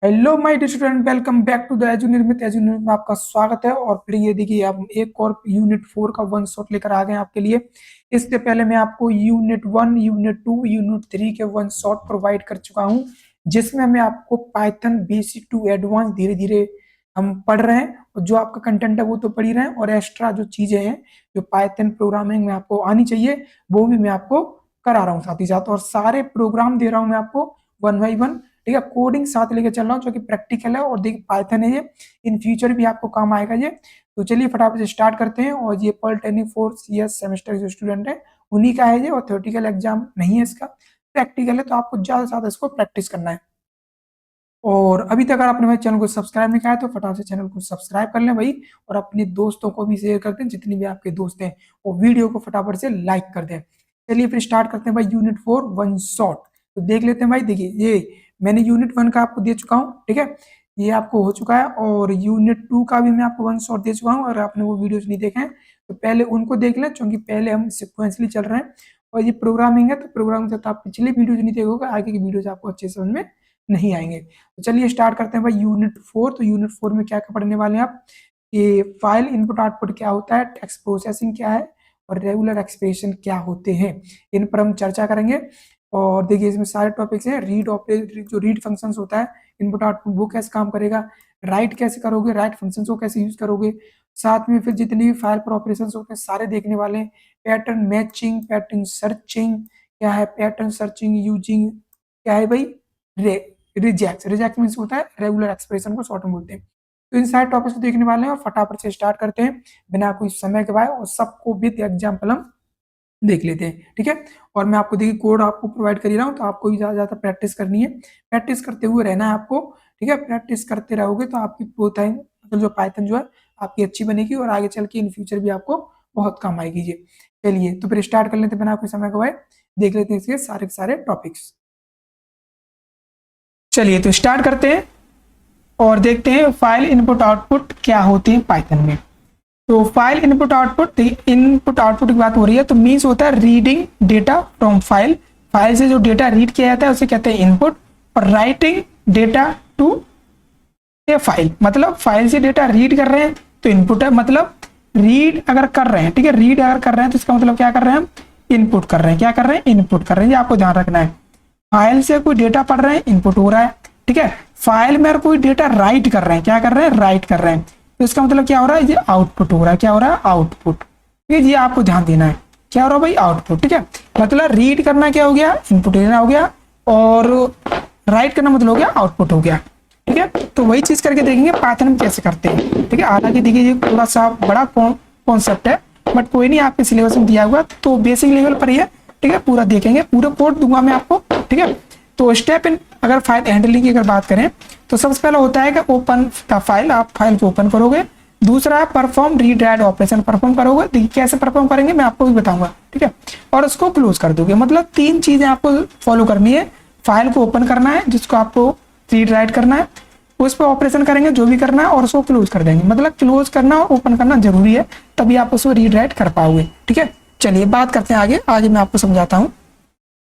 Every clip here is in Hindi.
Hello my dear student, welcome back to the Edunirmit. Edunirmit में आपका स्वागत है। और फिर ये देखिए, हम एक और यूनिट 4 का वन शॉट लेकर आ गए हैं आपके लिए। इससे पहले मैं आपको यूनिट 1, यूनिट 2, यूनिट 3 के वन शॉट प्रोवाइड कर चुका हूं, जिसमें मैं आपको पाइथन बेसिक टू एडवांस धीरे धीरे हम पढ़ रहे हैं। और जो आपका कंटेंट है वो तो पढ़ ही रहे हैं, और एक्स्ट्रा जो चीजें हैं जो पाइथन प्रोग्रामिंग में आपको आनी चाहिए वो भी मैं आपको करा रहा हूँ साथ ही साथ। और सारे प्रोग्राम दे रहा हूँ मैं आपको वन बाई वन, ठीक है। कोडिंग साथ लेके चल रहा हूँ जो कि प्रैक्टिकल है, और देखिए पाइथन है ये, इन फ्यूचर भी आपको काम आएगा ये। तो चलिए फटाफट से स्टार्ट करते हैं। और ये पॉलिटेक्निक 4CS सेमेस्टर जो स्टूडेंट है उन्हीं का है ये, और थ्योरेटिकल एग्जाम नहीं है इसका, प्रैक्टिकल है। तो आपको ज्यादा से ज्यादा इसको प्रैक्टिस करना है। और अभी तक अगर आपने मेरे चैनल को सब्सक्राइब नहीं किया है तो फटाफट से चैनल को सब्सक्राइब कर लें भाई, और अपने दोस्तों को भी शेयर कर दें, जितने भी आपके दोस्त हैं। और वीडियो को फटाफट से लाइक कर दें। चलिए फिर स्टार्ट करते हैं भाई, यूनिट 4 वन शॉट। तो देख लेते हैं भाई। देखिए ये मैंने यूनिट 1 का आपको दे चुका हूँ, ठीक है, ये आपको हो चुका है। और यूनिट 2 का भी मैं आपको वन शॉट दे चुका हूँ। अगर आपने वो वीडियोज नहीं देखे हैं तो पहले उनको देख लें, क्योंकि पहले हम सिक्वेंसली चल रहे हैं। और ये प्रोग्रामिंग है, तो प्रोग्रामिंग से तो आप पिछले वीडियोज नहीं देखोगे, आगे की वीडियोज आपको अच्छे समझ में नहीं आएंगे। तो चलिए स्टार्ट करते हैं भाई यूनिट 4। तो यूनिट 4 में क्या क्या पढ़ने वाले हैं आप, कि फाइल इनपुट आउटपुट क्या होता है, टेक्स्ट प्रोसेसिंग क्या है, और रेगुलर एक्सप्रेशन क्या होते हैं, इन पर हम चर्चा करेंगे। और देखिए इसमें सारे टॉपिक्स हैं। रीड ऑपरेशन, जो रीड फंक्शंस होता है इनपुट आउटपुट, वो कैसे काम करेगा, राइट कैसे करोगे, राइट फंक्शंस को कैसे यूज करोगे, साथ में फिर जितने भी फाइल पर ऑपरेशन होते हैं सारे देखने वाले हैं। पैटर्न मैचिंग, पैटर्न सर्चिंग क्या है, पैटर्न सर्चिंग यूजिंग क्या है भाई, रिजेक्ट। रिजेक्ट मीन्स होता है रेगुलर एक्सप्रेशन को शॉर्ट में बोलते हैं। तो इन सारे टॉपिक्स को देखने वाले हैं, और फटाफट से स्टार्ट करते हैं बिना कोई समय गवाए, और सबको विद एग्जाम्पल हम देख लेते हैं, ठीक है। और मैं आपको देखिए कोड आपको प्रोवाइड कर ही रहा हूँ, तो आपको भी ज्यादा प्रैक्टिस करनी है, प्रैक्टिस करते हुए रहना है आपको, ठीक है। प्रैक्टिस करते रहोगे तो आपकी प्रोथाइन मतलब जो पाइथन जो है आपकी अच्छी बनेगी, और आगे चल के इन फ्यूचर भी आपको बहुत काम आएगी ये। चलिए तो फिर स्टार्ट कर लेते हैं बिना कोई समय गवाए, देख लेते हैं इसके सारे सारे टॉपिक्स। चलिए तो स्टार्ट करते हैं और देखते हैं फाइल इनपुट आउटपुट क्या होते हैं पाइथन में। तो file input output, input output की बात हो रही है तो मीन्स होता है reading data from file. File से जो डेटा रीड किया जाता है उसे कहते हैं इनपुट। और writing data to a file, मतलब फाइल से डेटा रीड कर रहे हैं तो इनपुट है, मतलब रीड अगर कर रहे हैं, ठीक है, रीड अगर कर रहे हैं तो इसका मतलब क्या कर रहे हैं हम, इनपुट कर रहे हैं। क्या कर रहे हैं, इनपुट कर रहे हैं, ये आपको ध्यान रखना है। फाइल से कोई डेटा पढ़ रहे हैं, इनपुट हो रहा है, ठीक है। फाइल में अगर कोई डेटा राइट कर रहे हैं, क्या कर रहे हैं, राइट कर रहे हैं, तो इसका मतलब क्या हो रहा है, ये आउटपुट हो रहा है। क्या हो रहा है, आउटपुट, ठीक है। ये आपको ध्यान देना है, क्या हो रहा है भाई, आउटपुट, ठीक है। मतलब रीड करना क्या हो गया, इनपुट लेना हो गया, और राइट करना मतलब हो गया आउटपुट हो गया, ठीक है। तो वही चीज करके देखेंगे पाइथन में कैसे करते हैं, ठीक है। हालांकि देखिए ये थोड़ा सा बड़ा कॉन्सेप्ट है, बट कोई नहीं, आपके सिलेबस में दिया हुआ तो बेसिक लेवल पर ही है, ठीक है। पूरा देखेंगे, पूरा कोड दूंगा मैं आपको, ठीक है। तो स्टेप इन, अगर फाइल हैंडलिंग की अगर बात करें तो सबसे पहला होता है कि ओपन द फाइल, आप फाइल को ओपन करोगे। दूसरा है perform read write operation, perform करोगे। देखिए कैसे परफॉर्म करेंगे मैं आपको भी बताऊंगा, ठीक है। और उसको क्लोज कर दोगे। मतलब तीन चीजें आपको फॉलो करनी है। फाइल को ओपन करना है, जिसको आपको रीड राइट करना है, उस पर ऑपरेशन करेंगे जो भी करना है, और उसको क्लोज कर देंगे। मतलब क्लोज करना और ओपन करना जरूरी है, तभी आप उसको रीड राइट कर पाओगे, ठीक है। चलिए बात करते हैं आगे, आगे मैं आपको समझाता हूँ,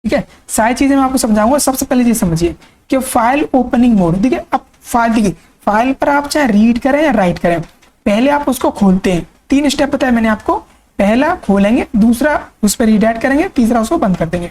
ठीक है। सारी चीजें मैं आपको समझाऊंगा। सबसे पहले चीज समझिए कि फाइल ओपनिंग मोड, देखिए अब फाइल, देखिए फाइल पर आप चाहे रीड करें या राइट करें, पहले आप उसको खोलते हैं। तीन स्टेप बताया मैंने आपको, पहला खोलेंगे, दूसरा उस पर रीडाइट करेंगे, तीसरा उसको बंद कर देंगे।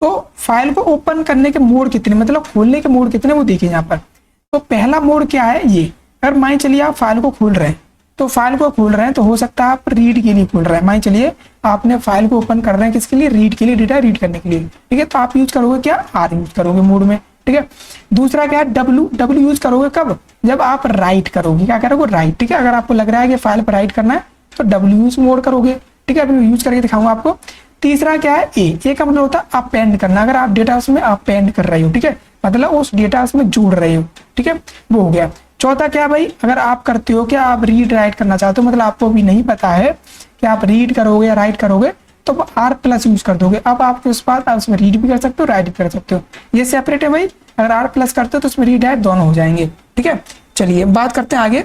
तो फाइल को ओपन करने के मोड कितने, मतलब खोलने के मोड कितने, वो देखिए यहाँ पर। तो पहला मोड क्या है, ये अगर मान चलिए आप फाइल को खोल रहे हैं, तो फाइल को खोल रहे हैं तो हो सकता है आप रीड के लिए खोल रहे हैं। मान चलिए आपने फाइल को ओपन कर रहे हैं किसके लिए, रीड के लिए, डेटा रीड करने के लिए, ठीक है। तो आप यूज करोगे क्या, आर यूज करोगे मोड में, ठीक है। दूसरा क्या है, डब्ल्यू, डब्ल्यू यूज करोगे कब, जब आप राइट करोगे, क्या करोगे, राइट, ठीक है। अगर आपको लग रहा है कि फाइल पर राइट करना है तो डब्ल्यू यूज मोड करोगे, ठीक है। अभी यूज करके दिखाऊंगा आपको। तीसरा क्या है, ए का मतलब होता है अपेंड करना, अगर आप डेटा उसमें अपेंड कर रहे हो, ठीक है, मतलब उस डेटा उसमें जोड़ रहे हो, ठीक है, वो हो गया। चौथा क्या भाई, अगर आप करते हो कि आप रीड राइट करना चाहते हो, मतलब आपको भी नहीं पता है कि आप रीड करोगे या राइट करोगे, तो आर प्लस यूज कर दोगे। अब आपके उस बाद आप उसमें रीड भी कर सकते हो, राइट भी कर सकते हो, ये सेपरेट है भाई। अगर आर प्लस करते हो तो उसमें रीड राइट दोनों हो जाएंगे, ठीक है। चलिए बात करते हैं आगे,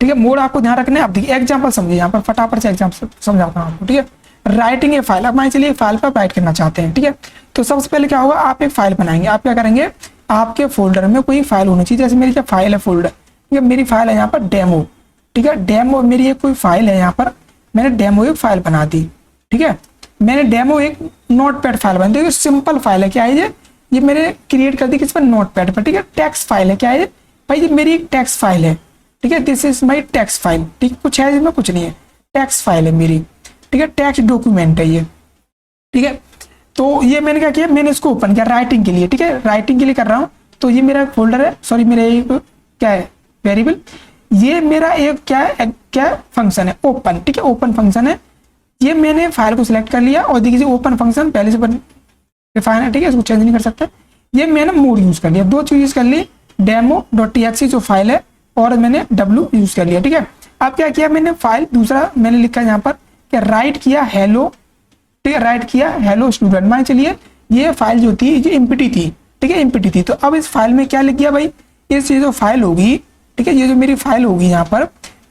ठीक है। मोड आपको ध्यान रखना है। अब देखिए एग्जाम्पल समझिए, यहाँ पर फटाफट से एग्जाम्पल समझाता हूँ आपको, ठीक है। राइटिंग ए फाइल, अब मान चलिए फाइल पर राइट करना चाहते हैं, ठीक है। तो सबसे पहले क्या होगा, आप एक फाइल बनाएंगे। आप क्या करेंगे, आपके फोल्डर में कोई फाइल होनी चाहिए। जैसे मेरी क्या फाइल है फोल्डर, ठीक है, मेरी फाइल है यहाँ पर डेमो, ठीक है, डेमो मेरी एक कोई फाइल है, यहाँ पर मैंने डेमो एक फाइल बना दी, ठीक है, मैंने डेमो एक नोटपैड फाइल बना दी, सिंपल फाइल है, क्या है ये मैंने क्रिएट कर दी किस पर, नोटपैड पर, ठीक है, टेक्स्ट फाइल है, क्या है भाई, ये मेरी एक टेक्स्ट फाइल है, ठीक है, this is my text file, ठीक है, कुछ है इसमें, कुछ नहीं है, टेक्स्ट फाइल है मेरी, ठीक है, टेक्स्ट डॉक्यूमेंट है ये, ठीक है। तो ये मैंने क्या किया, मैंने इसको ओपन किया राइटिंग के लिए, ठीक है, राइटिंग के लिए कर रहा हूँ। तो ये मेरा फोल्डर है, सॉरी मेरा एक क्या है वेरिएबल, ये मेरा एक क्या फंक्शन है ओपन, ठीक है, ओपन फंक्शन है। ये मैंने फाइल को सिलेक्ट कर लिया और देखिए ओपन फंक्शन पहले से डिफाइन है, ठीक है, इसको चेंज नहीं कर सकते। ये मैंने मोड यूज कर लिया, दो चीज यूज कर ली, demo.txt जो फाइल है और मैंने w यूज कर लिया, ठीक है। अब क्या किया मैंने, फाइल दूसरा मैंने लिखा यहाँ पर क्या, राइट किया हेलो, ठीक है, राइट किया हेलो स्टूडेंट। मान चलिए ये फाइल जो थी ये एमपीटी थी, ठीक है, एमपीटी थी। तो अब इस फाइल में क्या लिख गया भाई, इस ये जो फाइल होगी, ठीक है, ये जो मेरी फाइल होगी यहाँ पर,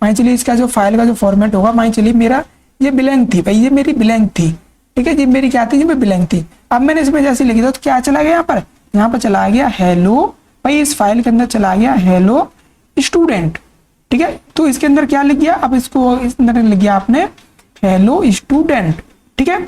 मान चलिए इसका जो फाइल का जो फॉर्मेट होगा, मान चलिए मेरा ये ब्लैंक थी भाई, ये मेरी ब्लैंक थी, ठीक है, ये मेरी क्या थी, ये ब्लैंक थी। अब मैंने इसमें जैसे लिख दिया तो क्या चला गया यहाँ पर चला गया हेलो भाई, इस फाइल के अंदर चला गया हेलो स्टूडेंट, ठीक है। तो इसके अंदर क्या लिख गया, अब इसको इस अंदर लिख गया आपने हेलो स्टूडेंट, ठीक है।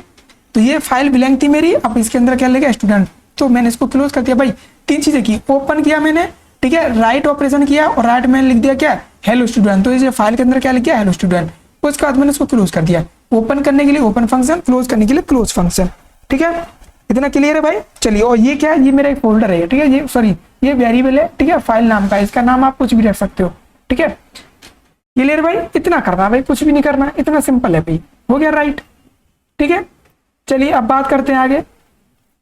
तो ये फाइल ब्लैंक थी मेरी, अब इसके अंदर क्या लिख गया स्टूडेंट। तो मैंने इसको क्लोज कर दिया भाई, तीन चीजें की, ओपन किया मैंने, ठीक है, राइट ऑपरेशन किया और राइट मैंने लिख दिया क्या, हेलो स्टूडेंट। तो इस फाइल के अंदर क्या लिख गया, हेलो स्टूडेंट। उसके बाद मैंने इसको क्लोज कर दिया, ओपन करने के लिए ओपन फंक्शन, क्लोज करने के लिए क्लोज फंक्शन, ठीक है, इतना क्लियर है भाई। चलिए, और ये क्या है, ये मेरा एक फोल्डर है, ठीक है, ये सॉरी ये वेरिएबल है, ठीक है, फाइल नाम का, इसका नाम आप कुछ भी रख सकते हो, ठीक है, क्लियर भाई। इतना करना भाई, कुछ भी नहीं करना, इतना सिंपल है भाई, हो गया राइट, ठीक है। चलिए अब बात करते हैं आगे,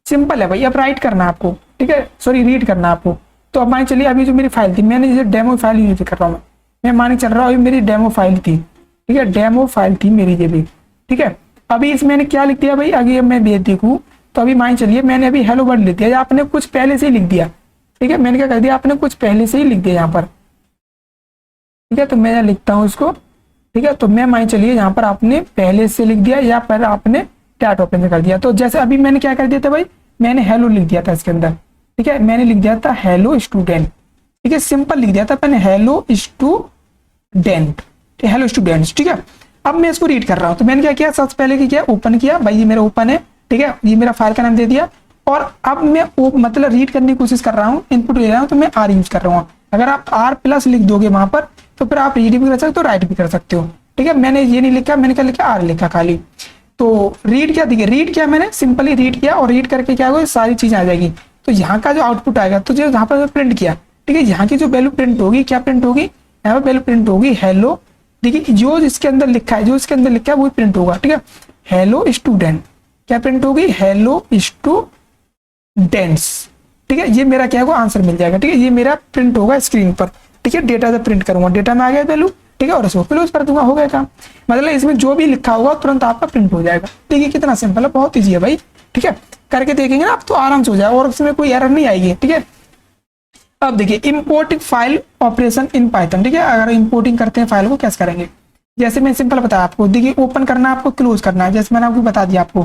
सिंपल है भाई, अब राइट करना आपको, ठीक है, सॉरी रीड करना आपको। तो अब मान चलिए अभी जो मेरी फाइल थी, मैंने जैसे डेमो फाइल यूज कर रहा हूँ मैं मान के चल रहा हूँ, मेरी डेमो फाइल थी, ठीक है, डेमो फाइल थी मेरी ये भी, ठीक है। अभी इसमें मैंने क्या लिख दिया भाई, आगे मैं देखूँ तो अभी मान चलिए मैंने अभी हेलो वर्ड लिख दिया, आपने कुछ पहले से ही लिख दिया, ठीक है, मैंने क्या कर दिया, आपने कुछ पहले से ही लिख दिया यहाँ पर, ठीक है। तो मैं लिखता हूँ इसको, ठीक है, तो मैं मान चलिए यहाँ पर आपने पहले से लिख दिया या पर आपने टैट ओपन कर दिया। तो जैसे अभी मैंने क्या कर दिया था भाई, मैंने हेलो लिख दिया था इसके अंदर, ठीक है, मैंने लिख दिया था हेलो स्टूडेंट, ठीक है, सिंपल लिख दिया था मैंने हेलो स्टूडेंट, हेलो स्टूडेंट्स, ठीक है। अब मैं इसको रीड कर रहा हूँ, तो मैंने क्या किया, सबसे पहले क्या ओपन किया भाई, ये मेरा ओपन है, ठीक है, ये मेरा फाइल का नाम दे दिया। और अब मैं मतलब रीड करने की कोशिश कर रहा हूँ, इनपुट ले रहा हूँ, तो मैं आर यूज कर रहा हूँ। अगर आप आर प्लस लिख दोगे वहां पर तो फिर आप रीड भी कर सकते हो, राइट भी कर सकते हो, ठीक है। मैंने ये नहीं लिखा, मैंने क्या लिखा, आर लिखा खाली। तो रीड क्या देखिए, रीड किया मैंने, सिंपली रीड किया और रीड करके क्या होगा, सारी चीज आ जाएगी। तो यहाँ का जो आउटपुट आएगा, तो जो यहाँ पर प्रिंट किया, ठीक है, यहाँ की जो वैल्यू प्रिंट होगी, क्या प्रिंट होगी, यहाँ पर वैल्यू प्रिंट होगी हेलो, देखिए जो इसके अंदर लिखा है, जो इसके अंदर लिखा है वो प्रिंट होगा, ठीक है, हेलो स्टूडेंट, क्या प्रिंट होगी, हेलो स्टूडेंट्स, ठीक है। ये मेरा क्या होगा, आंसर मिल जाएगा, ठीक है, ये मेरा प्रिंट होगा स्क्रीन पर, ठीक है। डेटा जब प्रिंट करूंगा, डेटा में आ गया वैल्यू, ठीक है, और इसको क्लोज कर दूंगा, हो गया काम। मतलब इसमें जो भी लिखा होगा तुरंत आपका प्रिंट हो जाएगा। देखिए कितना सिंपल है, बहुत ईजी है भाई, ठीक है, करके देखेंगे ना आप तो आराम से हो जाएगा और उसमें कोई एरर नहीं आएगी, ठीक है। अब देखिए importing file operation in Python, ठीक है, अगर इंपोर्टिंग करते हैं फाइल को कैसे करेंगे, जैसे मैं सिंपल बताया आपको, देखिए ओपन करना आपको, क्लोज करना है, जैसे मैंने आपको बता दिया, आपको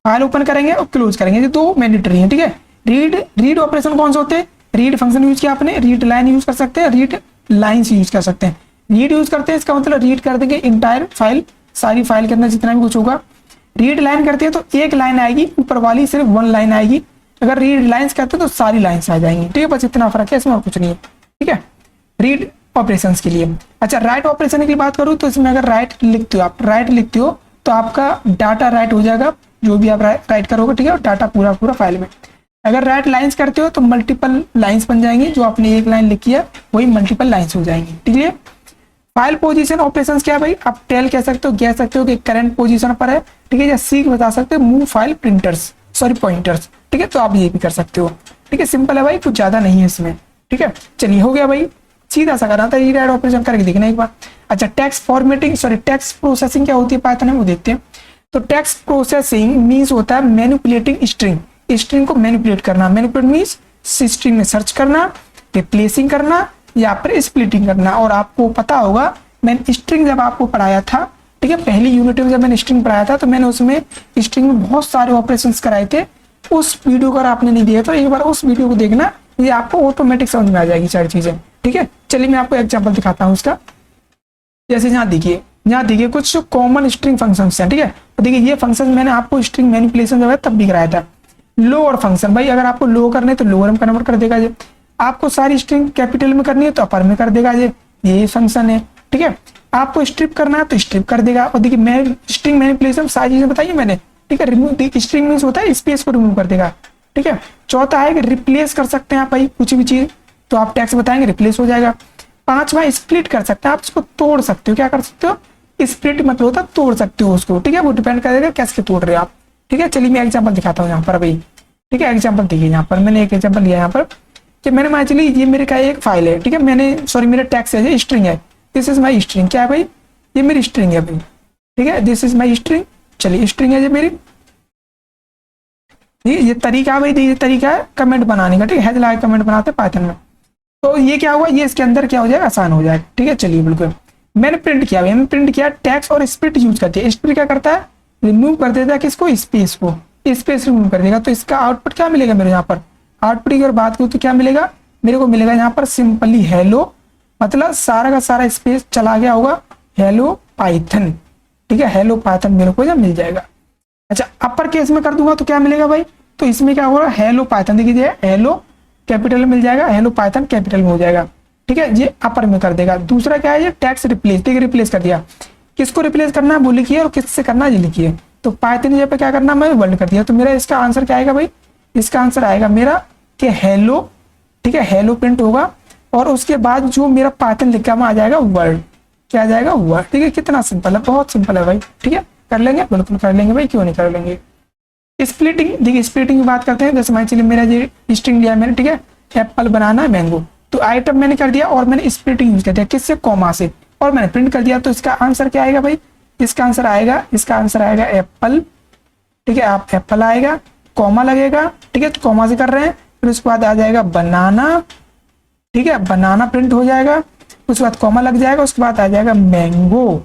फाइल ओपन करेंगे और क्लोज करेंगे, ये दो मैंडेटरी है, ठीक है। रीड ऑपरेशन कौन से होते हैं, रीड फंक्शन यूज किया आपने, रीड लाइन यूज कर सकते हैं, रीड लाइन्स यूज कर सकते हैं। रीड यूज करते हैं, इसका मतलब रीड कर देंगे इंटायर फाइल, सारी फाइल के अंदर जितना भी कुछ होगा। रीड लाइन करते हैं तो एक लाइन आएगी, ऊपर वाली सिर्फ वन लाइन आएगी। अगर रीड लाइन्स करते हैं तो सारी लाइन्स आ जाएंगी, ठीक है, बस इतना फर्क है, इसमें और कुछ नहीं है, ठीक है, रीड ऑपरेशन के लिए। अच्छा, राइट ऑपरेशन की बात करूँ तो इसमें अगर राइट लिखते हो, आप राइट लिखते हो तो आपका डाटा राइट हो जाएगा, जो भी आप राइट करोगे, ठीक है, डाटा पूरा फाइल में। अगर राइट लाइंस करते हो तो मल्टीपल लाइंस बन जाएंगी, जो आपने एक लाइन लिखी है वही मल्टीपल लाइंस हो जाएंगी, ठीक है। फाइल पोजीशन ऑपरेशंस क्या है भाई, आप टेल कह सकते हो, कह सकते हो कि करंट पोजीशन पर है, ठीक है, या सीक बता सकते हो, move file printers, sorry pointers, ठीक है, तो आप ये भी कर सकते हो, ठीक है, सिंपल है भाई, कुछ ज्यादा नहीं है इसमें, ठीक है। चलिए हो गया भाई, सीधा सा करना था, रीड राइट ऑपरेशन करके देखना एक बार। अच्छा, text formatting, sorry text processing क्या होती है पाइथन में, वो देखते हैं। तो टेक्स्ट प्रोसेसिंग मीन्स होता है मैनिपुलेटिंग स्ट्रिंग, स्ट्रिंग को मैनिपुलेट करना। मैनिपुलेट मीन्स स्ट्रिंग में सर्च करना, रिप्लेसिंग करना या फिर स्प्लिटिंग करना। और आपको पता होगा मैंने स्ट्रिंग जब आपको पढ़ाया था, ठीक है, पहली यूनिट में जब मैंने स्ट्रिंग पढ़ाया था तो मैंने उसमें स्ट्रिंग में बहुत सारे ऑपरेशंस कराए थे। उस वीडियो को अगर आपने नहीं देखा तो एक बार उस वीडियो को देखना, ये आपको ऑटोमेटिक समझ में आ जाएगी सारी चीजें, ठीक है। चलिए मैं आपको एग्जांपल दिखाता हूँ उसका। जैसे यहाँ देखिए कुछ कॉमन स्ट्रिंग फंक्शंस हैं, ठीक है। तो देखिए ये फंक्शन मैंने आपको स्ट्रिंग मैनिपुलेशन जो है तब भी कराया था। लोअर फंक्शन भाई, अगर आपको लो करने तो लोअर में कन्वर्ट कर देगा, ये आपको सारी स्ट्रिंग कैपिटल में करनी है तो अपर में कर देगा, ये फंक्शन है, ठीक है। आपको स्ट्रिप करना है तो स्ट्रिप कर देगा। और देखिए मैं स्ट्रिंग मैनिपुलेशन सारी चीजें बताइए मैंने, ठीक है। रिमूव स्ट्रिंग मींस होता है स्पेस को रिमूव कर देगा, ठीक है। चौथा है कि रिप्लेस कर सकते हैं आप भाई कुछ भी चीज, तो आप टैक्स बताएंगे रिप्लेस हो जाएगा। पांचवा स्प्लिट कर सकते हैं आप, उसको तोड़ सकते हो। क्या कर सकते हो? स्प्लिट मतलब होता है तोड़ सकते हो उसको, ठीक है। वो डिपेंड करेगा कैसे तोड़ रहे हो आप, ठीक है। चलिए मैं एग्जांपल दिखाता हूँ यहाँ पर भाई, ठीक है। एग्जांपल देखिए यहाँ पर मैंने एक एग्जांपल लिया यहाँ पर कि मैंने मान चलिए ये मेरे का एक फाइल है, ठीक है। मैंने सॉरी मेरा टैक्स है, स्ट्रिंग है, दिस इज माई स्ट्रिंग। क्या है भाई? ये मेरी स्ट्रिंग है भाई, ठीक है। दिस इज माई स्ट्रिंग, चलिए स्ट्रिंग है ये मेरी। ये तरीका है भाई, ये तरीका है कमेंट बनाने का, ठीक है। हेड लगा कमेंट बनाते हैं पाइथन में। तो ये क्या हुआ, ये इसके अंदर क्या हो जाएगा, आसान हो जाएगा, ठीक है। चलिए बिल्कुल मैंने प्रिंट किया, मैंने प्रिंट किया टैक्स और स्प्लिट यूज करती है। स्प्लिट क्या करता है? रिमूव कर देता है किसको? स्पेस को, स्पेस रिमूव कर देगा। तो इसका आउटपुट क्या मिलेगा मेरे यहाँ पर? आउटपुट की अगर बात करूँ तो क्या मिलेगा मेरे को? मिलेगा यहाँ पर सिंपली हेलो, मतलब सारा का सारा स्पेस चला गया होगा, हेलो पाइथन, ठीक है। हेलो पाइथन मेरे को जब मिल जाएगा। अच्छा अपर केस में कर दूंगा तो क्या मिलेगा भाई? तो इसमें क्या होगा, हेलो पाइथन, देखिए हेलो कैपिटल में मिल जाएगा, हेलो पाइथन कैपिटल में हो जाएगा, ठीक है। ये अपर में कर देगा। दूसरा क्या है, ये टैक्स रिप्लेस, ठीक है। रिप्लेस कर दिया, किसको रिप्लेस करना है वो लिखिए और किससे करना है ये लिखिए। तो पाइथन यहाँ पे क्या करना है, मैं वर्ल्ड कर दिया। तो मेरा इसका आंसर क्या आएगा भाई? इसका आंसर आएगा मेरा कि हेलो, ठीक है। हेलो प्रिंट होगा और उसके बाद जो मेरा पाइथन लिखा हुआ आ जाएगा वर्ल्ड, क्या आ जाएगा? वर्ल्ड, ठीक है। कितना सिंपल है, बहुत सिंपल है भाई, ठीक है। कर लेंगे, बिल्कुल कर लेंगे भाई, क्यों नहीं कर लेंगे। स्प्लिटिंग, देखिए स्प्लिटिंग की बात करते हैं। जैसे मान चलिए मेरा ये स्ट्रिंग लिया मैंने, ठीक है। एप्पल बनाना मैंगो, तो आइटम मैंने कर दिया और मैंने स्प्लिटिंग यूज कर दिया, किससे? कॉमा से, और मैंने प्रिंट कर दिया। तो इसका आंसर क्या आएगा भाई? इसका आंसर आएगा एप्पल, ठीक है। आप एप्पल आएगा, कॉमा लगेगा, ठीक है। तो कॉमा से कर रहे हैं, फिर उसके बाद आ जाएगा बनाना, ठीक है। बनाना प्रिंट हो जाएगा, उसके बाद कॉमा लग जाएगा, उसके बाद आ जाएगा मैंगो,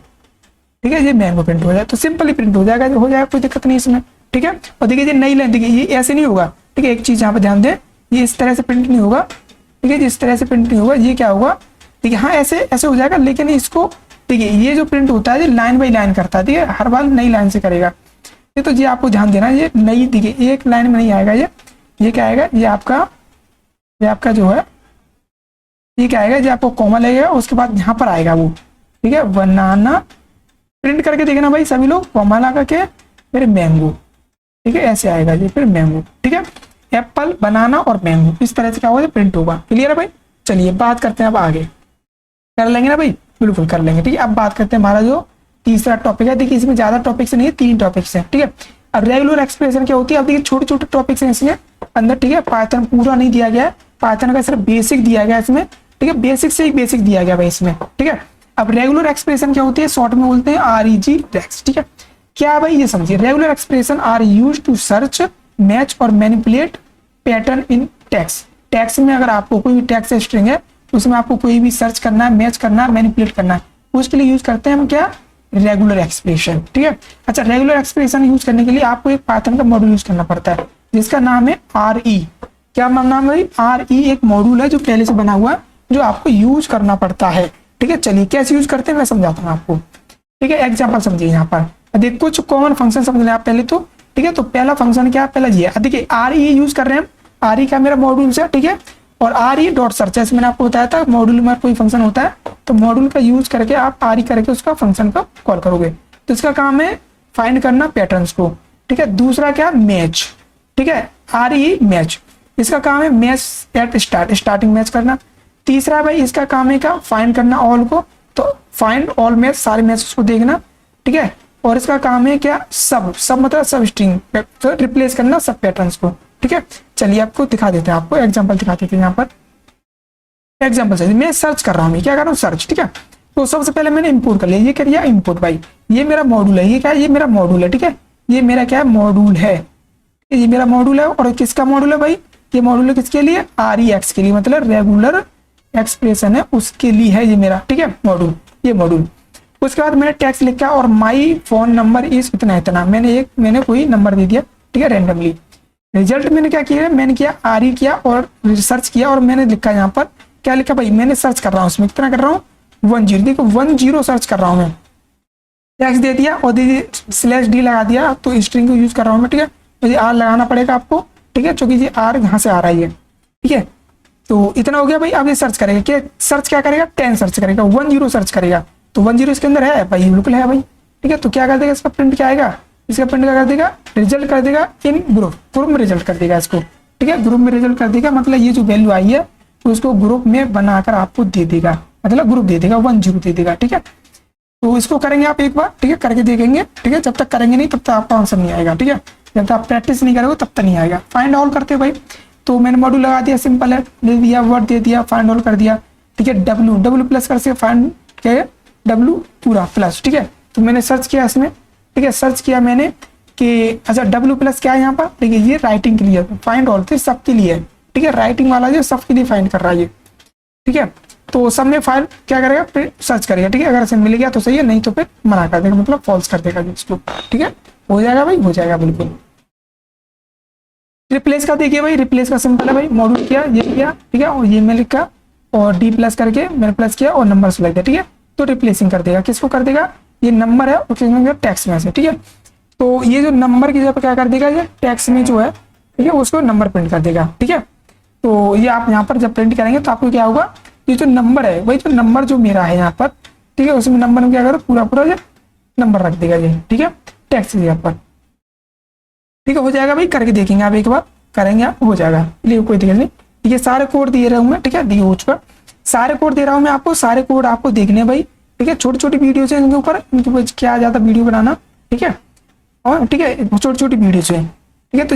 ठीक है। ये मैंगो प्रिंट हो जाए तो सिंपली प्रिंट हो जाएगा, कोई दिक्कत नहीं इसमें, ठीक है। और देखिए ये नई लाइन, देखिए ये ऐसे नहीं होगा, ठीक है। एक चीज यहाँ पे ध्यान दें, ये इस तरह से प्रिंट नहीं होगा, ठीक है। इस तरह से प्रिंट नहीं होगा, ये क्या होगा, ठीक है। हाँ ऐसे ऐसे हो जाएगा, लेकिन इसको देखिए ये जो प्रिंट होता है ये लाइन बाई लाइन करता है, ठीक है। हर बार नई लाइन से करेगा, ये तो ये आपको ध्यान देना, ये नई, देखिए एक लाइन में नहीं आएगा ये क्या आएगा, ये आपका जो है ये क्या आएगा, ये आपको कॉमा लगेगा, उसके बाद यहाँ पर आएगा वो, ठीक है। बनाना प्रिंट करके देखना भाई सभी लोग, कॉमा लगा के फिर मैंगो, ठीक है। ऐसे आएगा ये, फिर मैंगो, ठीक है। एप्पल, बनाना और मैंगो, इस तरह से क्या होगा, प्रिंट होगा। क्लियर है भाई? चलिए बात करते हैं अब आगे, कर लेंगे ना भाई? बिल्कुल कर लेंगे, ठीक है। अब बात करते हैं हमारा जो तीसरा टॉपिक है। देखिए इसमें ज्यादा टॉपिक्स नहीं है, 3 टॉपिक्स हैं, ठीक है। अब रेगुलर एक्सप्रेशन क्या होती है, अब देखिए छोटे छोटे टॉपिक्स हैं इसमें अंदर, ठीक है। पाइथन पूरा नहीं दिया गया है, पाइथन का सिर्फ बेसिक दिया गया है इसमें, ठीक है। बेसिक से ही बेसिक दिया गया भाई इसमें, ठीक है। अब रेगुलर एक्सप्रेशन क्या होती है, शॉर्ट में बोलते हैं REG रेक्स, ठीक है। क्या भाई ये समझिए, regular expression are use to search, match और manipulate pattern in text. Text में अगर आपको कोई भी टेक्स्ट स्ट्रिंग है उसमें आपको कोई भी सर्च करना है, मैच करना है, मैनिपुलेट करना है, उसके लिए यूज करते हैं हम क्या, रेगुलर एक्सप्रेशन, ठीक है। अच्छा रेगुलर एक्सप्रेशन यूज करने के लिए आपको एक पाइथन का मॉड्यूल यूज करना पड़ता है जिसका नाम है RE। क्या नाम है? RE एक मॉड्यूल है जो पहले से बना हुआ है, जो आपको यूज करना पड़ता है, ठीक है। चलिए कैसे यूज करते हैं मैं समझाता हूँ आपको, ठीक है। एग्जाम्पल समझिए यहाँ पर, देखिए कुछ कॉमन फंक्शन समझ लें आप पहले तो, ठीक है। तो पहला फंक्शन क्या, पहला ये है, देखिए RE यूज कर रहे हैं हम, RE का मेरा मॉड्यूल है, ठीक है। और RE डॉट सर्च, जैसे मैंने आपको बताया था मॉड्यूल में कोई फंक्शन होता है तो मॉड्यूल का यूज करके आप RE करके उसका फंक्शन का कॉल करोगे। तो इसका काम है फाइंड करना पैटर्न्स को, ठीक है। दूसरा क्या, मैच, ठीक है। RE मैच, इसका काम है मैच एट स्टार्टिंग मैच करना। तीसरा भाई इसका काम है क्या, फाइंड करना ऑल को, तो फाइंड ऑल मैच, सारे मैच को देखना, ठीक है। और इसका काम है क्या, सब मतलब सब स्ट्रिंग, तो रिप्लेस करना सब पैटर्न्स को, ठीक है। चलिए आपको दिखा देते हैं, आपको एग्जांपल दिखा देते हैं यहाँ पर। एग्जांपल से मैं सर्च कर रहा हूँ, क्या कर रहा हूँ, सर्च, ठीक है। तो सबसे पहले मैंने इंपोर्ट कर लिया, ये कर दिया इंपोर्ट भाई, ये मेरा मॉड्यूल है, ये क्या है, ये मेरा मॉड्यूल है, ठीक है। ये मेरा क्या है, मॉड्यूल है, ये मेरा मॉड्यूल है। और किसका मॉड्यूल है भाई, ये मॉड्यूल है किसके लिए, REX के लिए, मतलब रेगुलर एक्सप्रेशन है उसके लिए है ये मेरा, ठीक है, मॉड्यूल, ये मॉड्यूल। उसके बाद मैंने टेक्स्ट लिखा और माई फोन नंबर इज इतना इतना, मैंने कोई नंबर दे दिया, ठीक है, रैंडमली। रिजल्ट मैंने क्या किया, मैंने किया RE किया और सर्च किया और मैंने लिखा यहाँ पर क्या लिखा भाई, मैंने सर्च कर रहा हूँ उसमें कितना कर रहा हूँ 10, देखो 10 सर्च कर रहा हूँ मैं, टैक्स दे दिया और दे /D लगा दिया, तो स्ट्रिंग को यूज कर रहा हूँ मैं, ठीक है। तो ये R लगाना पड़ेगा आपको, ठीक है, क्योंकि ये R यहाँ से आ रहा है, ठीक है। तो इतना हो गया भाई। अब ये सर्च करेगा, क्या सर्च क्या करेगा, 10 सर्च करेगा, 10 सर्च करेगा, तो 10 इसके अंदर है भाई, बिल्कुल है भाई, ठीक है। तो क्या कर देगा, इसका प्रिंट क्या आएगा, इसका प्रिंट क्या कर देगा, रिजल्ट कर देगा इन ग्रुप में रिजल्ट कर देगा इसको, ठीक है, ग्रुप में रिजल्ट कर देगा, मतलब ये जो वैल्यू आई है उसको ग्रुप में बनाकर आपको दे देगा, मतलब ग्रुप दे देगा, 10 दे देगा, ठीक है। तो इसको करेंगे आप एक बार, ठीक है, करके देखेंगे, ठीक है। जब तक करेंगे नहीं तब तक आपका आंसर नहीं आएगा, ठीक है, जब तक आप प्रैक्टिस नहीं करोगे तब तक नहीं आएगा। फाइंड ऑल करते भाई, तो मैंने मॉड्यूल लगा दिया, सिंपल है, दे दिया वर्ड दे दिया, फाइंड ऑल कर दिया, ठीक है। डब्ल्यू प्लस कर से फाइंड क्या है, W पूरा प्लस, ठीक है। तो मैंने सर्च किया इसमें, ठीक है, सर्च किया मैंने कि अच्छा W प्लस क्या है यहाँ पर, देखिए ये राइटिंग के लिए, फाइंड ऑल फिर सबके लिए, ठीक है, राइटिंग वाला जो सबके लिए फाइंड कर रहा है ये, ठीक है। तो सब में फाइल क्या करेगा, फिर सर्च करेगा, ठीक है, अगर इसे मिल गया तो सही है, नहीं तो फिर मना कर देगा, मतलब फॉल्स कर देगा इसको, ठीक है। हो जाएगा भाई, हो जाएगा बिल्कुल। रिप्लेस का देखिए भाई, रिप्लेस का सिंपल है भाई, मॉड्यूल किया, ये किया, ठीक है, और ये मैं लिखा और D प्लस करके मैंने प्लस किया और नंबर सेलेक्ट किया, ठीक है। तो रिप्लेसिंग कर देगा, किसको कर देगा, ये नंबर है और टैक्स में से, ठीक है। तो ये जो नंबर की जगह पर क्या कर देगा, ये टैक्स में जो है, ठीक है, उसको नंबर प्रिंट कर देगा, ठीक है। तो ये आप यहाँ पर जब प्रिंट करेंगे तो आपको क्या होगा, ये जो नंबर है वही जो नंबर जो मेरा है यहाँ पर, ठीक है, उसमें नंबर में क्या करो, पूरा ये नंबर रख देगा ये, ठीक है, टैक्स की जगह पर, ठीक है। हो जाएगा भाई, करके देखेंगे आप एक बार, करेंगे आप, हो जाएगा, लिए कोई दिक्कत नहीं, ठीक है। सारे कोड दिए रहा हूँ मैं, ठीक है, दिए हो चुका, सारे कोड दे रहा हूँ मैं आपको, सारे कोड आपको देखने भाई, ठीक है। छोटी छोटी वीडियो है इनके ऊपर, इनके ऊपर क्या ज्यादा वीडियो बनाना, ठीक है, और ठीक है, छोटी छोटी वीडियो है, ठीक है। तो